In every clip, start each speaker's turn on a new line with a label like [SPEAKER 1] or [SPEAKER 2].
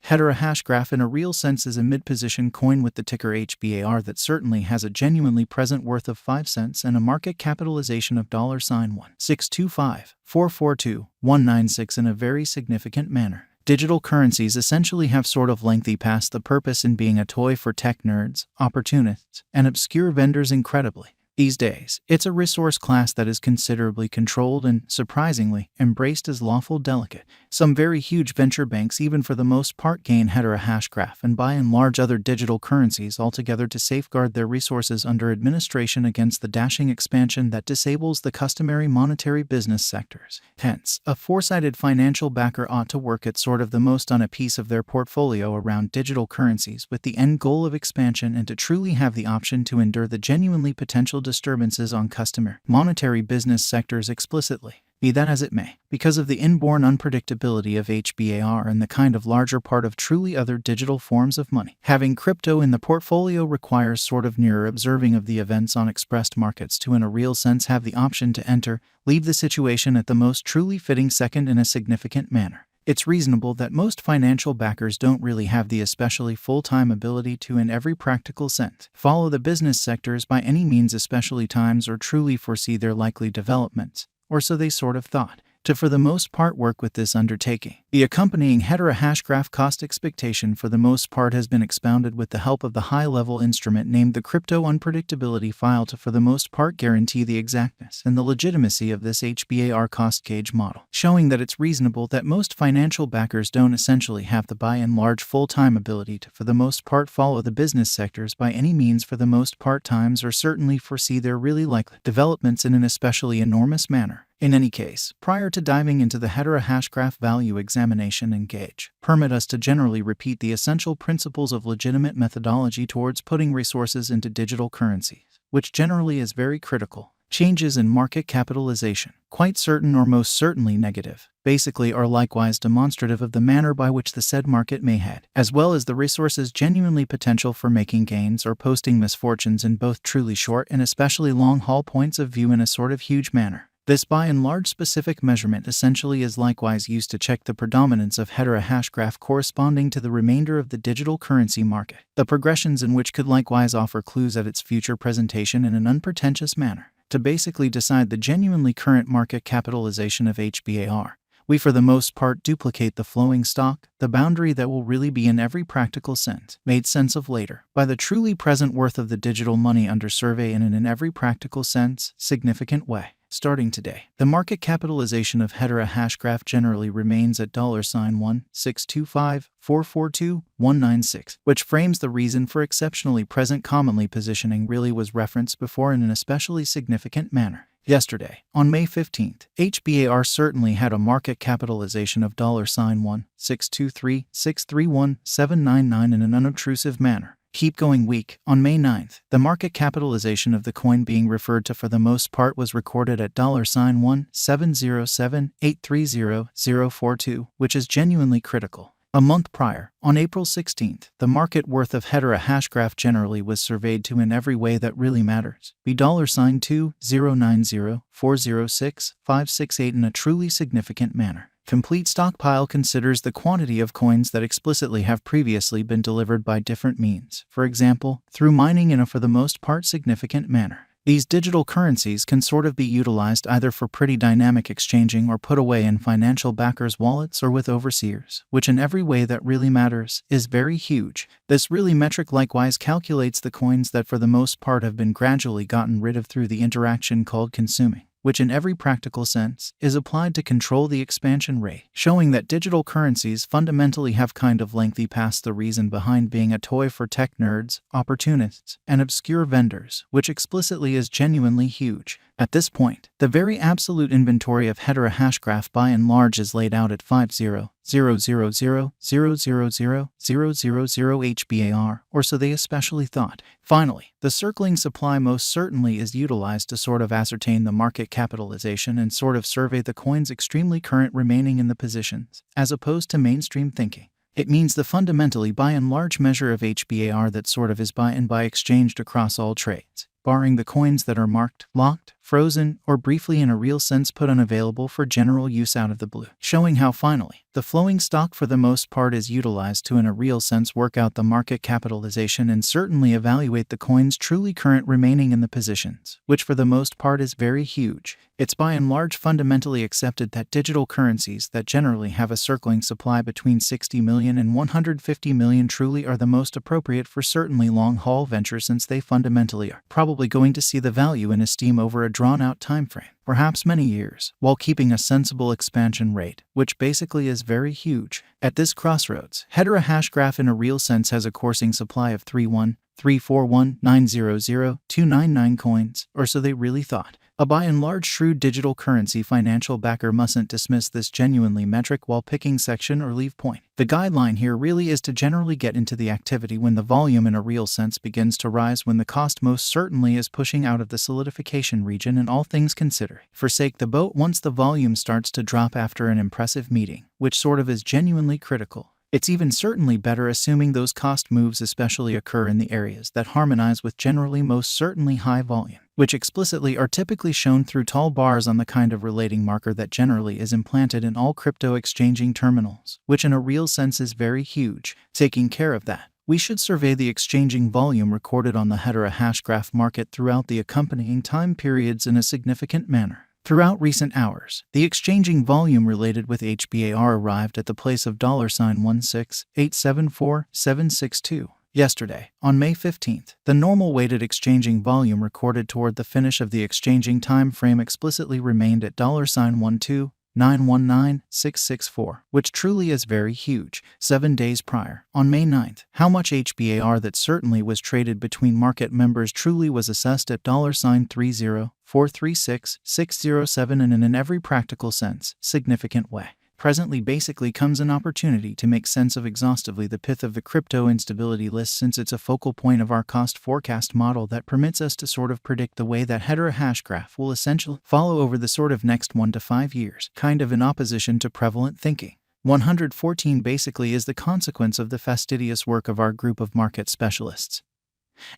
[SPEAKER 1] Hedera Hashgraph in a real sense is a mid-position coin with the ticker HBAR that certainly has a genuinely present worth of 5 cents and a market capitalization of $1,625,442,196 in a very significant manner. Digital currencies essentially have sort of lengthy past the purpose in being a toy for tech nerds, opportunists, and obscure vendors incredibly. These days, it's a resource class that is considerably controlled and, surprisingly, embraced as lawful delicate. Some very huge venture banks even for the most part gain Hedera Hashgraph and by and large other digital currencies altogether to safeguard their resources under administration against the dashing expansion that disables the customary monetary business sectors. Hence, a foresighted financial backer ought to work at sort of the most on a piece of their portfolio around digital currencies with the end goal of expansion and to truly have the option to endure the genuinely potential disturbances on customer monetary business sectors explicitly. Be that as it may, because of the inborn unpredictability of HBAR and the kind of larger part of truly other digital forms of money, having crypto in the portfolio requires sort of nearer observing of the events on expressed markets to in a real sense have the option to enter, leave the situation at the most truly fitting second in a significant manner. It's reasonable that most financial backers don't really have the especially full-time ability to, in every practical sense, follow the business sectors by any means especially times or truly foresee their likely developments, or so they sort of thought, to for the most part work with this undertaking. The accompanying Hedera Hashgraph cost expectation for the most part has been expounded with the help of the high-level instrument named the Crypto Unpredictability File to for the most part guarantee the exactness and the legitimacy of this HBAR cost gauge model, showing that it's reasonable that most financial backers don't essentially have the by and large full-time ability to for the most part follow the business sectors by any means for the most part times or certainly foresee their really likely developments in an especially enormous manner. In any case, prior to diving into the Hedera Hashgraph value examination and gauge, permit us to generally repeat the essential principles of legitimate methodology towards putting resources into digital currencies, which generally is very critical. Changes in market capitalization, quite certain or most certainly negative, basically are likewise demonstrative of the manner by which the said market may head, as well as the resources genuinely potential for making gains or posting misfortunes in both truly short and especially long-haul points of view in a sort of huge manner. This by and large specific measurement essentially is likewise used to check the predominance of Hedera Hashgraph corresponding to the remainder of the digital currency market, the progressions in which could likewise offer clues at its future presentation in an unpretentious manner. To basically decide the genuinely current market capitalization of HBAR, we for the most part duplicate the flowing stock, the boundary that will really be in every practical sense made sense of later, by the truly present worth of the digital money under survey and in an every practical sense, significant way. Starting today, the market capitalization of Hedera Hashgraph generally remains at $1,625,442,196, which frames the reason for exceptionally present commonly positioning really was referenced before in an especially significant manner. Yesterday, on May 15th, HBAR certainly had a market capitalization of $1,623,631,799 in an unobtrusive manner. Keep going week. On May 9th, the market capitalization of the coin being referred to for the most part was recorded at $1,707,830,042, which is genuinely critical. A month prior, on April 16th, the market worth of Hedera Hashgraph generally was surveyed to in every way that really matters, be $2,090,406,568 in a truly significant manner. Complete stockpile considers the quantity of coins that explicitly have previously been delivered by different means, for example, through mining in a for the most part significant manner. These digital currencies can sort of be utilized either for pretty dynamic exchanging or put away in financial backers' wallets or with overseers, which in every way that really matters is very huge. This really metric likewise calculates the coins that for the most part have been gradually gotten rid of through the interaction called consuming, which in every practical sense is applied to control the expansion rate, showing that digital currencies fundamentally have kind of lengthy past the reason behind being a toy for tech nerds, opportunists, and obscure vendors, which explicitly is genuinely huge. At this point, the very absolute inventory of Hedera Hashgraph by and large is laid out at 50,000,000,000 HBAR, or so they especially thought. Finally, the circling supply most certainly is utilized to sort of ascertain the market capitalization and sort of survey the coins extremely current remaining in the positions, as opposed to mainstream thinking. It means the fundamentally by and large measure of HBAR that sort of is by and by exchanged across all trades, barring the coins that are marked, locked, frozen, or briefly in a real sense put unavailable for general use out of the blue, showing how finally, the flowing stock for the most part is utilized to in a real sense work out the market capitalization and certainly evaluate the coins truly current remaining in the positions, which for the most part is very huge. It's by and large fundamentally accepted that digital currencies that generally have a circling supply between 60 million and 150 million truly are the most appropriate for certainly long-haul ventures, since they fundamentally are probably going to see the value in esteem over a drawn-out time frame, perhaps many years, while keeping a sensible expansion rate, which basically is very huge. At this crossroads, Hedera Hashgraph in a real sense has a coursing supply of 31341900299 coins, or so they really thought. A by and large shrewd digital currency financial backer mustn't dismiss this genuinely metric while picking section or leave point. The guideline here really is to generally get into the activity when the volume in a real sense begins to rise, when the cost most certainly is pushing out of the solidification region, and all things considered, forsake the boat once the volume starts to drop after an impressive meeting, which sort of is genuinely critical. It's even certainly better assuming those cost moves especially occur in the areas that harmonize with generally most certainly high volume, which explicitly are typically shown through tall bars on the kind of relating marker that generally is implanted in all crypto exchanging terminals, which in a real sense is very huge. Taking care of that, we should survey the exchanging volume recorded on the Hedera Hashgraph market throughout the accompanying time periods in a significant manner. Throughout recent hours, the exchanging volume related with HBAR arrived at the place of $16874,762. Yesterday, on May 15th, the normal weighted exchanging volume recorded toward the finish of the exchanging time frame explicitly remained at $12919,664, which truly is very huge. 7 days prior, on May 9th, how much HBAR that certainly was traded between market members truly was assessed at $30,436,607 and in every practical sense, significant way. Presently basically comes an opportunity to make sense of exhaustively the pith of the crypto instability list, since it's a focal point of our cost forecast model that permits us to sort of predict the way that Hedera Hashgraph will essentially follow over the sort of next 1 to 5 years, kind of in opposition to prevalent thinking. 114 basically is the consequence of the fastidious work of our group of market specialists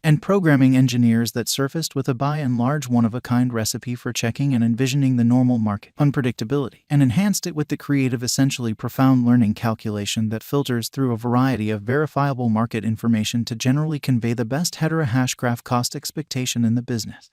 [SPEAKER 1] and programming engineers that surfaced with a by and large one-of-a-kind recipe for checking and envisioning the normal market unpredictability, and enhanced it with the creative, essentially profound learning calculation that filters through a variety of verifiable market information to generally convey the best Hedera Hashgraph cost expectation in the business.